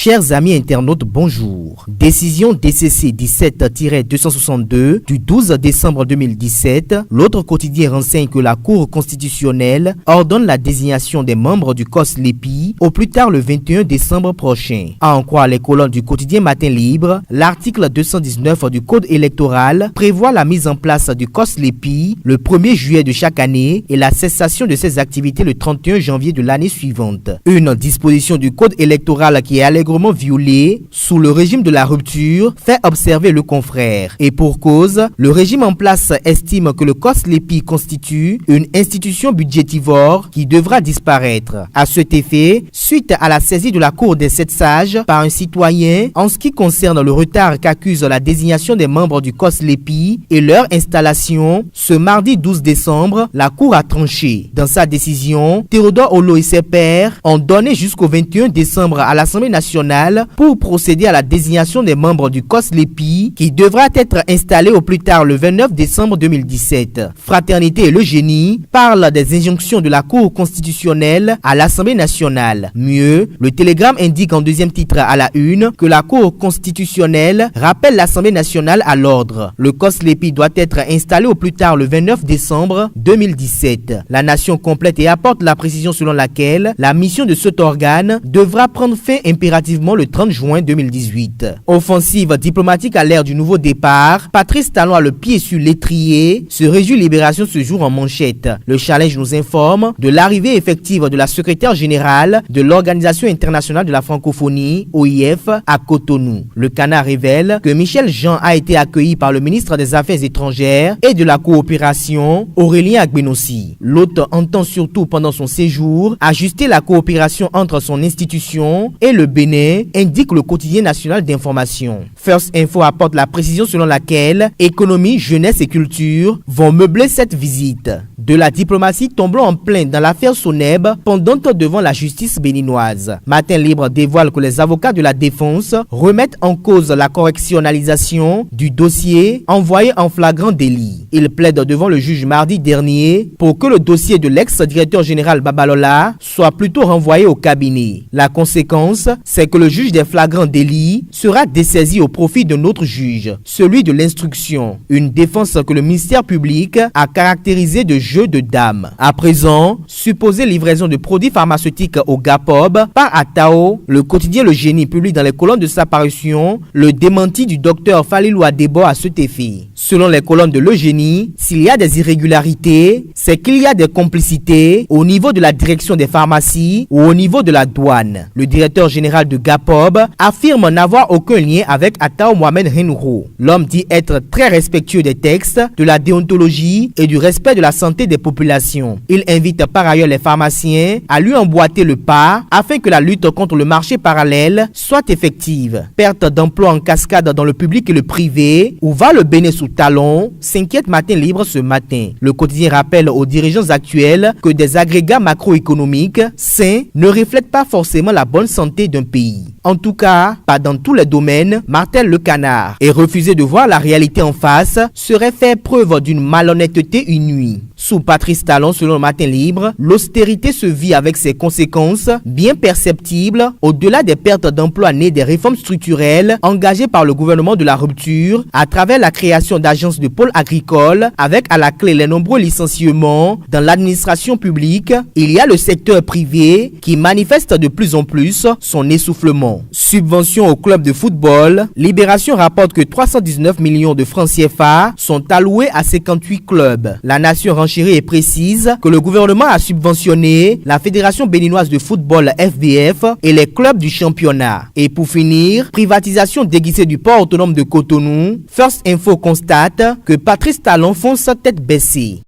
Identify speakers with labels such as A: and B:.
A: Chers amis internautes, bonjour. Décision DCC 17-262 du 12 décembre 2017, l'autre quotidien renseigne que la Cour constitutionnelle ordonne la désignation des membres du COS-LEPI au plus tard le 21 décembre prochain. À en croire les colonnes du quotidien Matin Libre, l'article 219 du Code électoral prévoit la mise en place du COS-LEPI le 1er juillet de chaque année et la cessation de ses activités le 31 janvier de l'année suivante. Une disposition du Code électoral qui est allègrement violée sous le régime de la rupture fait observer le confrère. Et pour cause, le régime en place estime que le COS-LEPI constitue une institution budgétivore qui devra disparaître. À cet effet, suite à la saisie de la Cour des 7 sages par un citoyen en ce qui concerne le retard qu'accuse la désignation des membres du COS-LEPI et leur installation, ce mardi 12 décembre, la Cour a tranché. Dans sa décision, Théodore Olo et ses pairs ont donné jusqu'au 21 décembre à l'Assemblée nationale pour procéder à la désignation des membres du COS-LEPI qui devra être installé au plus tard le 29 décembre 2017. Fraternité et le génie parlent des injonctions de la Cour constitutionnelle à l'Assemblée nationale. Mieux, le Télégramme indique en deuxième titre à la une que la Cour constitutionnelle rappelle l'Assemblée nationale à l'ordre. Le COS-LEPI doit être installé au plus tard le 29 décembre 2017. La nation complète et apporte la précision selon laquelle la mission de cet organe devra prendre fin impérativement le 30 juin 2018. Offensive diplomatique à l'ère du nouveau départ, Patrice Talon a le pied sur l'étrier, se réjouit Libération ce jour en manchette. Le Challenge nous informe de l'arrivée effective de la secrétaire générale de l'Organisation internationale de la francophonie, OIF, à Cotonou. Le Canard révèle que Michel Jean a été accueilli par le ministre des Affaires étrangères et de la coopération, Aurélien Agbenossi. L'hôte entend surtout pendant son séjour ajuster la coopération entre son institution et le Bénin, indique le quotidien national d'information. First Info apporte la précision selon laquelle économie, jeunesse et culture vont meubler cette visite. De la diplomatie tombant en plein dans l'affaire Soneb, pendante devant la justice béninoise. Matin Libre dévoile que les avocats de la défense remettent en cause la correctionnalisation du dossier envoyé en flagrant délit. Ils plaident devant le juge mardi dernier pour que le dossier de l'ex-directeur général Babalola soit plutôt renvoyé au cabinet. La conséquence, c'est que le juge des flagrants délits sera dessaisi au profit d'un autre juge, celui de l'instruction. Une défense que le ministère public a caractérisée de jeu de dames. À présent, supposée livraison de produits pharmaceutiques au GAPOB par Atao, le quotidien Le Génie publie dans les colonnes de sa parution le démenti du docteur Falilou Adebo à cet effet. Selon les colonnes de Le Génie, s'il y a des irrégularités, c'est qu'il y a des complicités au niveau de la direction des pharmacies ou au niveau de la douane. Le directeur général de GAPOB affirme n'avoir aucun lien avec Atao Mohamed Henro. L'homme dit être très respectueux des textes, de la déontologie et du respect de la santé des populations. Il invite par ailleurs les pharmaciens à lui emboîter le pas afin que la lutte contre le marché parallèle soit effective. Perte d'emploi en cascade dans le public et le privé. Où va le Bénin sous talon? S'inquiète Matin Libre ce matin. Le quotidien rappelle aux dirigeants actuels que des agrégats macroéconomiques sains ne reflètent pas forcément la bonne santé d'un pays. En tout cas, pas dans tous les domaines, martèle le Canard. Et refuser de voir la réalité en face serait faire preuve d'une malhonnêteté inouïe. Sous Patrice Talon, selon le Matin Libre, l'austérité se vit avec ses conséquences bien perceptibles au-delà des pertes d'emplois nées des réformes structurelles engagées par le gouvernement de la rupture à travers la création d'agences de pôles agricoles avec à la clé les nombreux licenciements dans l'administration publique. Il y a le secteur privé qui manifeste de plus en plus son essoufflement. Subvention au club de football, Libération rapporte que 319 millions de francs CFA sont alloués à 58 clubs. La nation renchérit et précise que le gouvernement a subventionné la Fédération béninoise de football FBF et les clubs du championnat. Et pour finir, privatisation déguisée du port autonome de Cotonou, First Info constate que Patrice Talon fonce tête baissée.